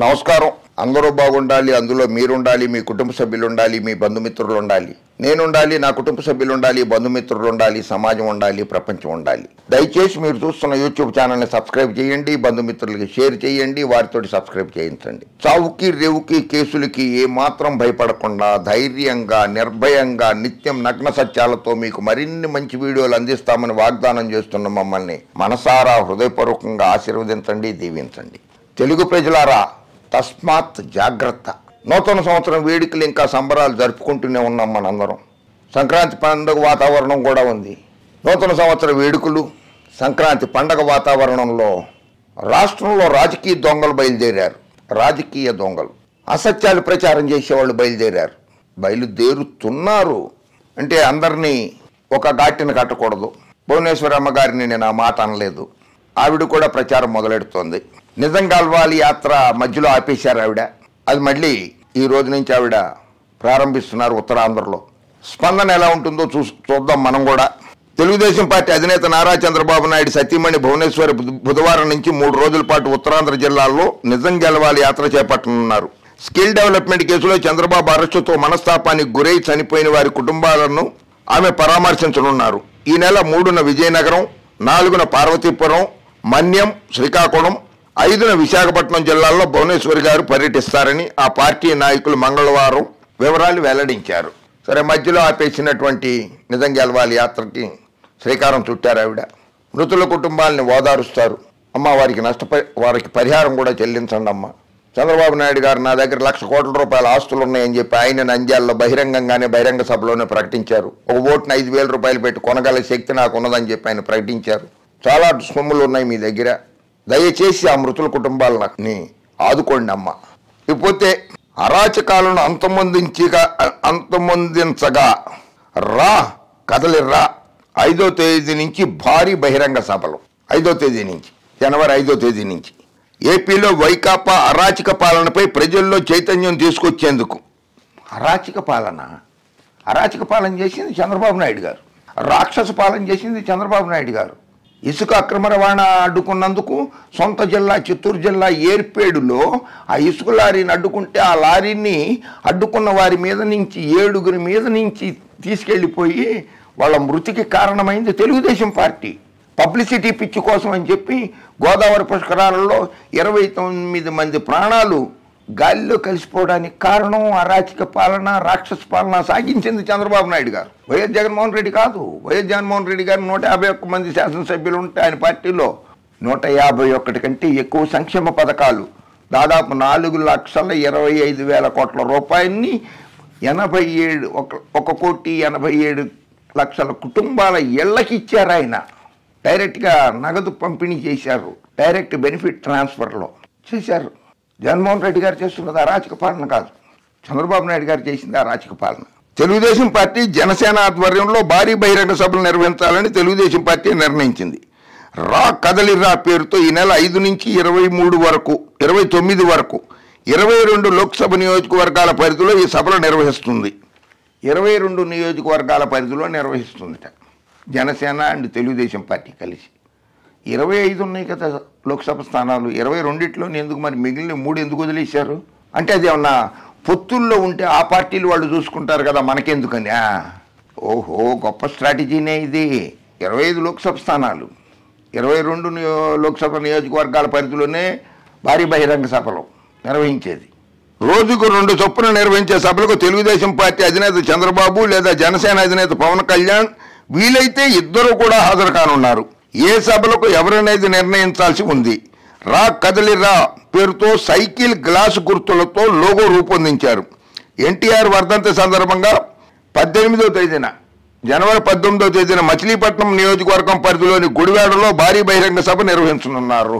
నమస్కారం. అందరూ బాగుండాలి, అందులో మీరుండాలి, మీ కుటుంబ సభ్యులు ఉండాలి, మీ బంధుమిత్రులు ఉండాలి, నేనుండాలి, నా కుటుంబ సభ్యులు ఉండాలి, బంధుమిత్రులు ఉండాలి, సమాజం ఉండాలి, ప్రపంచం ఉండాలి. దయచేసి మీరు చూస్తున్న యూట్యూబ్ ఛానల్ని సబ్స్క్రైబ్ చేయండి, బంధుమిత్రులకి షేర్ చేయండి, వారితోటి సబ్స్క్రైబ్ చేయించండి. చావుకి రేవుకి కేసులకి ఏమాత్రం భయపడకుండా ధైర్యంగా నిర్భయంగా నిత్యం నగ్న సత్యాలతో మీకు మరిన్ని మంచి వీడియోలు అందిస్తామని వాగ్దానం చేస్తున్న మమ్మల్ని మనసారా హృదయపూర్వకంగా ఆశీర్వదించండి, దీవించండి. తెలుగు ప్రజలారా, తస్మాత్ జాగ్రత్త. నూతన సంవత్సరం వేడుకలు ఇంకా సంబరాలు జరుపుకుంటూనే ఉన్నాం మనందరం. సంక్రాంతి పండుగ వాతావరణం కూడా ఉంది. నూతన సంవత్సర వేడుకలు, సంక్రాంతి పండగ వాతావరణంలో రాష్ట్రంలో రాజకీయ దొంగలు బయలుదేరారు. రాజకీయ దొంగలు, అసత్యాలు ప్రచారం చేసేవాళ్ళు బయలుదేరుతున్నారు. అంటే అందరినీ ఒక ఘాటిని కట్టకూడదు. భువనేశ్వరమ్మ గారిని నేను ఆ మాట అనలేదు. ఆవిడ కూడా ప్రచారం మొదలెడుతోంది. నిజం గెలవాలి యాత్ర మధ్యలో ఆపేశారు ఆవిడ. అది మళ్ళీ ఈ రోజు నుంచి ఆవిడ ప్రారంభిస్తున్నారు ఉత్తరాంధ్రలో. స్పందన ఎలా ఉంటుందో చూద్దాం మనం కూడా. తెలుగుదేశం పార్టీ అధినేత నారా చంద్రబాబు నాయుడు సతీమణి భువనేశ్వర్ బుధవారం నుంచి 3 రోజుల పాటు ఉత్తరాంధ్ర జిల్లాల్లో నిజం గెలవాలి యాత్ర చేపట్టనున్నారు. స్కిల్ డెవలప్మెంట్ కేసులో చంద్రబాబు అరెస్టుతో మనస్తాపానికి గురై చనిపోయిన వారి కుటుంబాలను ఆమె పరామర్శించనున్నారు. ఈ నెల 3న విజయనగరం, 4న పార్వతీపురం, మన్యం, శ్రీకాకుళం, 5న విశాఖపట్నం జిల్లాల్లో భువనేశ్వరి గారు పర్యటిస్తారని ఆ పార్టీ నాయకులు మంగళవారం వివరాలు వెల్లడించారు. సరే, మధ్యలో ఆపేసినటువంటి నిజం గెలవాలి యాత్రకి శ్రీకారం చుట్టారు ఆవిడ. మృతుల కుటుంబాలని ఓదారుస్తారు. అమ్మ, వారికి పరిహారం కూడా చెల్లించండి అమ్మ. చంద్రబాబు నాయుడు గారు నా దగ్గర 1,00,000 కోట్ల రూపాయల ఆస్తులు ఉన్నాయని చెప్పి ఆయన నంద్యాలలో బహిరంగ సభలోనే ప్రకటించారు. ఒక ఓటును 5,000 రూపాయలు పెట్టి కొనగల శక్తి నాకు ఉన్నదని చెప్పి ఆయన ప్రకటించారు. చాలా సొమ్ములు ఉన్నాయి మీ దగ్గర, దయచేసి ఆ మృతుల కుటుంబాలని ఆదుకోండి అమ్మ. ఇకపోతే అరాచకాలను అంతమొందించగా కదలిర్రా 5వ తేదీ నుంచి భారీ బహిరంగ సభలు. 5వ తేదీ నుంచి, జనవరి 5వ తేదీ నుంచి ఏపీలో వైకాపా అరాచక పాలనపై ప్రజల్లో చైతన్యం తీసుకొచ్చేందుకు. అరాచక పాలన చేసింది చంద్రబాబు నాయుడు గారు. రాక్షస పాలన చేసింది చంద్రబాబు నాయుడు గారు. ఇసుక అక్రమ రవాణా అడ్డుకున్నందుకు సొంత జిల్లా చిత్తూరు జిల్లా ఏర్పేడులో ఆ ఇసుక లారీని అడ్డుకుంటే ఆ లారీని అడ్డుకున్న వారి మీద నుంచి 7 మీద నుంచి తీసుకెళ్ళిపోయి వాళ్ళ మృతికి కారణమైంది తెలుగుదేశం పార్టీ. పబ్లిసిటీ పిచ్చి కోసం అని చెప్పి గోదావరి పుష్కరాలలో 29 మంది ప్రాణాలు గాలిలో కలిసిపోవడానికి కారణం అరాచక పాలన, రాక్షస పాలన సాగించింది చంద్రబాబు నాయుడు గారు. వైఎస్ జగన్మోహన్ రెడ్డి కాదు. వైఎస్ జగన్మోహన్ రెడ్డి గారు 151 మంది శాసనసభ్యులు ఉంటే ఆయన పార్టీలో 151 కంటే ఎక్కువ సంక్షేమ పథకాలు, దాదాపు 4,25,000 కోట్ల రూపాయలని 1,87,00,000 కుటుంబాల ఇళ్లకి ఇచ్చారు. ఆయన డైరెక్ట్గా నగదు పంపిణీ చేశారు. డైరెక్ట్ బెనిఫిట్ ట్రాన్స్ఫర్లో చేశారు. జగన్మోహన్ రెడ్డి గారు చేస్తున్నది అరాచక పాలన కాదు, చంద్రబాబు నాయుడు గారు చేసింది అరాచక పాలన. తెలుగుదేశం పార్టీ జనసేన ఆధ్వర్యంలో భారీ బహిరంగ సభలు నిర్వహించాలని తెలుగుదేశం పార్టీ నిర్ణయించింది. కదలిరా పేరుతో ఈ నెల 5 నుంచి 29 వరకు 22 లోక్సభ నియోజకవర్గాల పరిధిలో ఈ సభలు నిర్వహిస్తుంది. 22 నియోజకవర్గాల పరిధిలో నిర్వహిస్తుందిట జనసేన అండ్ తెలుగుదేశం పార్టీ కలిసి. 25 ఉన్నాయి కదా లోక్సభ స్థానాలు. 22లో ఎందుకు మరి మిగిలిన 3 ఎందుకు వదిలేశారు? అంటే అది ఏమన్నా పొత్తుల్లో ఉంటే ఆ పార్టీలు వాళ్ళు చూసుకుంటారు కదా, మనకెందుకని. ఓహో, గొప్ప స్ట్రాటజీనే ఇది. 25 లోక్సభ స్థానాలు, 22 లోక్సభ నియోజకవర్గాల పరిధిలోనే భారీ బహిరంగ సభలు నిర్వహించేది. రోజుకు 2 చొప్పున నిర్వహించే సభలకు తెలుగుదేశం పార్టీ అధినేత చంద్రబాబు లేదా జనసేన అధినేత పవన్ కళ్యాణ్ వీలైతే ఇద్దరు కూడా హాజరు కానున్నారు. ఏ సభలకు ఎవరనేది నిర్ణయించాల్సి ఉంది. కదలిరా పేరుతో సైకిల్ గ్లాసు గుర్తులతో లోగో రూపొందించారు. ఎన్టీఆర్ వర్ధంతి సందర్భంగా 18వ తేదీన, జనవరి 18వ తేదీన మచిలీపట్నం నియోజకవర్గం పరిధిలోని గుడివాడలో భారీ బహిరంగ సభ నిర్వహించనున్నారు.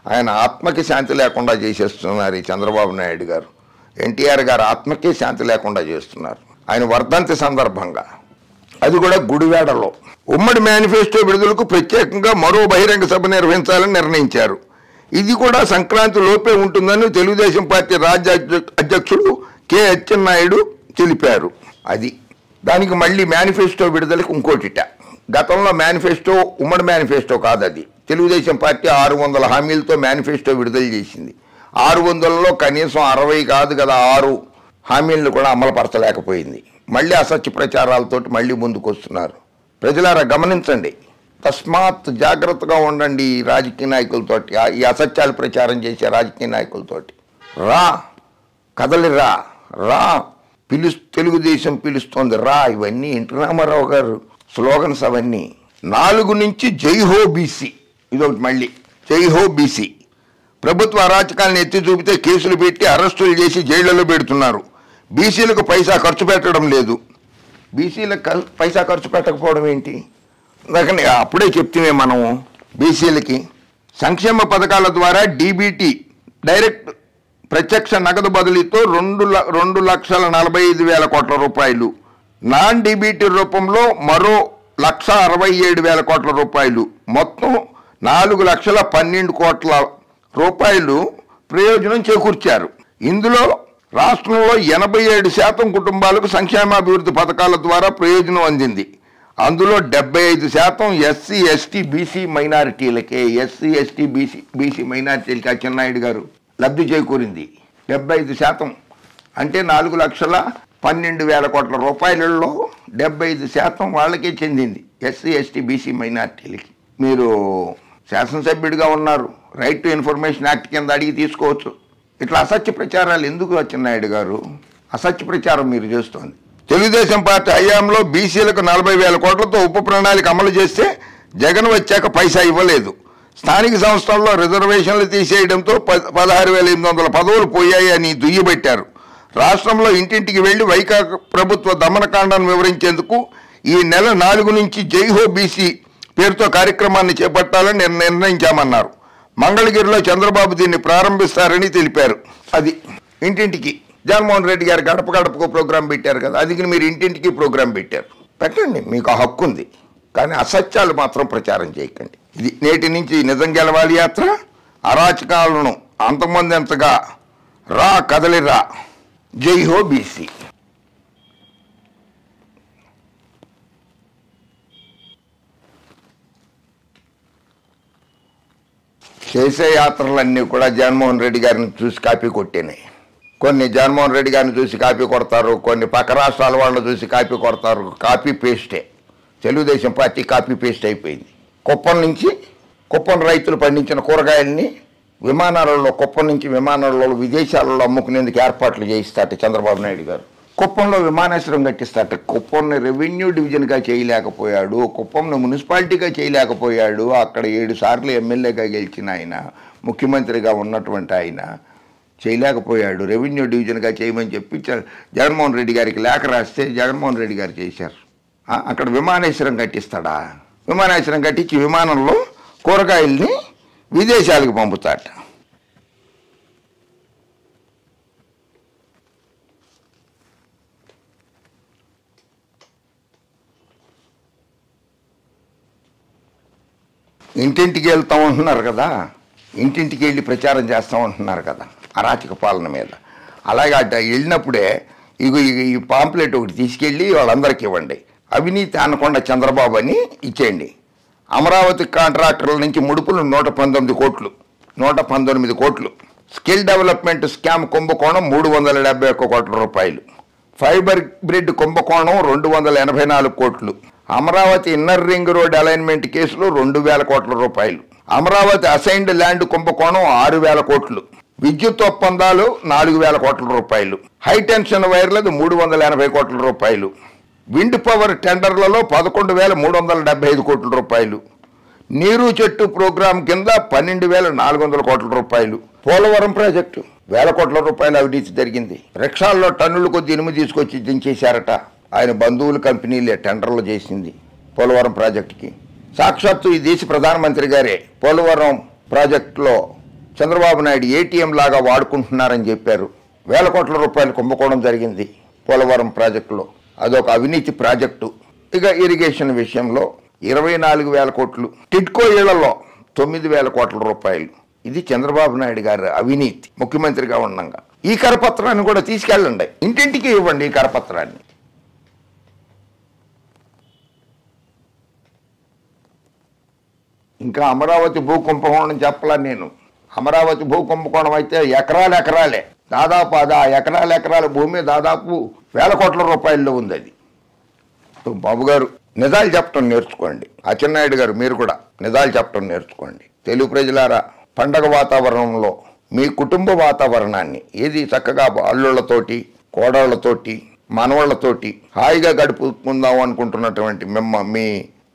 ఆయన ఆత్మకి శాంతి లేకుండా చేసేస్తున్నారు ఈ చంద్రబాబు నాయుడు గారు. ఎన్టీఆర్ గారు ఆత్మకి శాంతి లేకుండా చేస్తున్నారు ఆయన వర్ధంతి సందర్భంగా, అది కూడా గుడివాడలో. ఉమ్మడి మేనిఫెస్టో విడుదలకు ప్రత్యేకంగా మరో బహిరంగ సభ నిర్వహించాలని నిర్ణయించారు. ఇది కూడా సంక్రాంతి లోపే ఉంటుందని తెలుగుదేశం పార్టీ రాజ్య అధ్యక్షుడు కె అచ్చెన్నాయుడు తెలిపారు. అది దానికి మళ్ళీ మేనిఫెస్టో విడుదలకు ఇంకోటిట. గతంలో మేనిఫెస్టో ఉమ్మడి మేనిఫెస్టో కాదు, అది తెలుగుదేశం పార్టీ 600 హామీలతో మేనిఫెస్టో విడుదల చేసింది. 600లో కనీసం 60 కాదు కదా 6 హామీలను కూడా అమలుపరచలేకపోయింది. మళ్ళీ అసత్య ప్రచారాలతోటి మళ్ళీ ముందుకు వస్తున్నారు. ప్రజలారా గమనించండి, తస్మాత్ జాగ్రత్తగా ఉండండి ఈ రాజకీయ నాయకులతోటి, ఈ అసత్యాలు ప్రచారం చేసే రాజకీయ నాయకులతోటి. రా కదలిరా రా తెలుగుదేశం పిలుస్తోంది రా. ఇవన్నీ ఎన్టీ రామారావు గారు స్లోగన్స్ అవన్నీ. 4 నుంచి జై హో బీసీ, ఇదొకటి మళ్ళీ జై హో బీసీ. ప్రభుత్వ అరాచకాలను ఎత్తి చూపితే కేసులు పెట్టి అరెస్టులు చేసి జైళ్లలో పెడుతున్నారు. బీసీలకు పైసా ఖర్చు పెట్టడం లేదు. బీసీలకు పైసా ఖర్చు పెట్టకపోవడం ఏంటి? అందుకని అప్పుడే చెప్తే మనం బీసీలకి సంక్షేమ పథకాల ద్వారా డీబీటీ డైరెక్ట్ ప్రత్యక్ష నగదు బదిలీతో 2,45,000 కోట్ల రూపాయలు, నాన్ డీబీటీ రూపంలో మరో 1,67,000 కోట్ల రూపాయలు, మొత్తం 4,12 కోట్ల రూపాయలు ప్రయోజనం చేకూర్చారు. ఇందులో రాష్ట్రంలో 87% కుటుంబాలకు సంక్షేమాభివృద్ధి పథకాల ద్వారా ప్రయోజనం అందింది. అందులో 75% ఎస్సీ ఎస్టీ బీసీ మైనారిటీలకే. ఎస్సీ ఎస్టీ బీసీ మైనారిటీలకి అచ్చెన్నాయుడు గారు లబ్ధి చేకూరింది. 75% అంటే 4,12,000 కోట్ల రూపాయలలో 75% వాళ్ళకే చెందింది, ఎస్సీ ఎస్టీ బీసీ మైనారిటీలకి. మీరు శాసనసభ్యుడిగా ఉన్నారు, రైట్ టు ఇన్ఫర్మేషన్ యాక్ట్ కింద అడిగి తీసుకోవచ్చు. ఇట్లా అసత్య ప్రచారాలు ఎందుకు అచ్చెన్నాయుడు గారు? అసత్య ప్రచారం మీరు చేస్తోంది. తెలుగుదేశం పార్టీ హయాంలో బీసీలకు 40,000 కోట్లతో ఉప ప్రణాళిక అమలు చేస్తే జగన్ వచ్చాక పైసా ఇవ్వలేదు. స్థానిక సంస్థల్లో రిజర్వేషన్లు తీసేయడంతో 16,800 పదవులు పోయాయి అని దుయ్యబట్టారు. రాష్ట్రంలో ఇంటింటికి వెళ్లి వైకాపా ప్రభుత్వ దమనకాండాన్ని వివరించేందుకు ఈ నెల 4 నుంచి జై హో బీసీ పేరుతో కార్యక్రమాన్ని చేపట్టాలని నిర్ణయించామన్నారు. మంగళగిరిలో చంద్రబాబు దీన్ని ప్రారంభిస్తారని తెలిపారు. అది ఇంటింటికి జగన్మోహన్ రెడ్డి గారు గడప గడపకు ప్రోగ్రాం పెట్టారు కదా, అది మీరు ఇంటింటికి ప్రోగ్రాం పెట్టారు. పెట్టండి, మీకు హక్కు ఉంది, కానీ అసత్యాలు మాత్రం ప్రచారం చేయకండి. ఇది నేటి నుంచి నిజం గెలవాలి యాత్ర. అరాచకాలను అంతమందింతగా రా కదలిరా, జై హో బీసీ. చేసే యాత్రలన్నీ కూడా జగన్మోహన్ రెడ్డి గారిని చూసి కాపీ కొట్టినాయి. కొన్ని జగన్మోహన్ రెడ్డి గారిని చూసి కాపీ కొడతారు, కొన్ని పక్క రాష్ట్రాల వాళ్ళని చూసి కాపీ కొడతారు. కాపీ పేస్టే. తెలుగుదేశం పార్టీ కాపీ పేస్ట్ అయిపోయింది. కుప్పం రైతులు పండించిన కూరగాయల్ని విమానాలలో, కుప్పం నుంచి విమానాలలో విదేశాలలో అమ్ముకునేందుకు ఏర్పాట్లు చేయిస్తాట చంద్రబాబు నాయుడు గారు. కుప్పంలో విమానాశ్రయం కట్టిస్తాట. కుప్పంని రెవెన్యూ డివిజన్గా చేయలేకపోయాడు, కుప్పంను మున్సిపాలిటీగా చేయలేకపోయాడు. అక్కడ 7 సార్లు ఎమ్మెల్యేగా గెలిచిన ఆయన, ముఖ్యమంత్రిగా ఉన్నటువంటి ఆయన చేయలేకపోయాడు. రెవెన్యూ డివిజన్గా చేయమని చెప్పి జగన్మోహన్ రెడ్డి గారికి లేఖ రాస్తే జగన్మోహన్ రెడ్డి గారు చేశారు. అక్కడ విమానాశ్రయం కట్టిస్తాడా? విమానాశ్రయం కట్టించి విమానంలో కూరగాయల్ని విదేశాలకు పంపుతాట. ఇంటింటికి వెళ్తాం అంటున్నారు కదా, ఇంటింటికి వెళ్ళి ప్రచారం చేస్తాం అంటున్నారు కదా అరాచక పాలన మీద. అలాగే వెళ్ళినప్పుడే ఈ పాంప్లెట్ ఒకటి తీసుకెళ్ళి వాళ్ళందరికీ ఇవ్వండి. అవినీతి అనకుండా చంద్రబాబు అని ఇచ్చేయండి. అమరావతి కాంట్రాక్టర్ల నుంచి ముడుపులు 119 కోట్లు. స్కిల్ డెవలప్మెంట్ స్కామ్ కుంభకోణం 371 కోట్ల రూపాయలు. ఫైబర్ గ్రిడ్ కుంభకోణం 284 కోట్లు. Amaravati inner ring road alignment కేసులో 2,000 కోట్ల రూపాయలు. అమరావతి అసైన్డ్ ల్యాండ్ కుంభకోణం 6,000 కోట్లు. విద్యుత్ ఒప్పందాలు 4,000 కోట్ల రూపాయలు. హైటెన్షన్ వైర్లది 380 కోట్ల రూపాయలు. విండ్ పవర్ టెండర్లలో 11,375 కోట్ల రూపాయలు. నీరు చెట్టు ప్రోగ్రాం కింద 12,400 కోట్ల రూపాయలు. పోలవరం ప్రాజెక్టు 1,000 కోట్ల రూపాయల అవినీతి జరిగింది. రిక్షాల్లో టన్నుల కొద్ది ఇనుము తీసుకొచ్చి దించేశారట. ఆయన బంధువుల కంపెనీలే టెండర్లు చేసింది పోలవరం ప్రాజెక్టుకి. సాక్షాత్తు ఈ దేశ ప్రధానమంత్రి గారే పోలవరం ప్రాజెక్టులో చంద్రబాబు నాయుడు ఏటీఎం లాగా వాడుకుంటున్నారని చెప్పారు. 1,000 కోట్ల రూపాయలు కుంభకోణం జరిగింది పోలవరం ప్రాజెక్టులో. అదొక అవినీతి ప్రాజెక్టు. ఇక ఇరిగేషన్ విషయంలో 24,000 కోట్లు. టిడ్కో ఇళ్లలో 9,000 కోట్ల రూపాయలు. ఇది చంద్రబాబు నాయుడు గారు అవినీతి ముఖ్యమంత్రిగా ఉండగా. ఈ కరపత్రాన్ని కూడా తీసుకెళ్ళండి, ఇంటింటికి ఇవ్వండి ఈ కరపత్రాన్ని. ఇంకా అమరావతి భూ కుంభకోణం చెప్పలా నేను. అమరావతి భూ కుంభకోణం అయితే ఎకరాలే దాదాపు ఆ ఎకరాల భూమి దాదాపు 1000 కోట్ల రూపాయల్లో ఉంది. అది బాబు గారు నిజాలు చెప్పడం నేర్చుకోండి. అచ్చెన్నాయుడు గారు మీరు కూడా నిజాలు చెప్పడం నేర్చుకోండి. తెలుగు ప్రజలారా, పండగ వాతావరణంలో మీ కుటుంబ వాతావరణాన్ని ఏది చక్కగా అల్లుళ్లతోటి, కోడళ్లతోటి, మనవాళ్లతోటి హాయిగా గడుపుకుందాం అనుకుంటున్నటువంటి మీ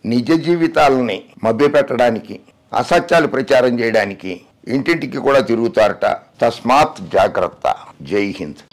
నిజ జీవితాలని మభ్యపెట్టడానికి, అసత్యాలు ప్రచారం చేయడానికి ఇంటింటికి కూడా తిరుగుతారట. తస్మాత్ జాగ్రత్త. జై హింద్.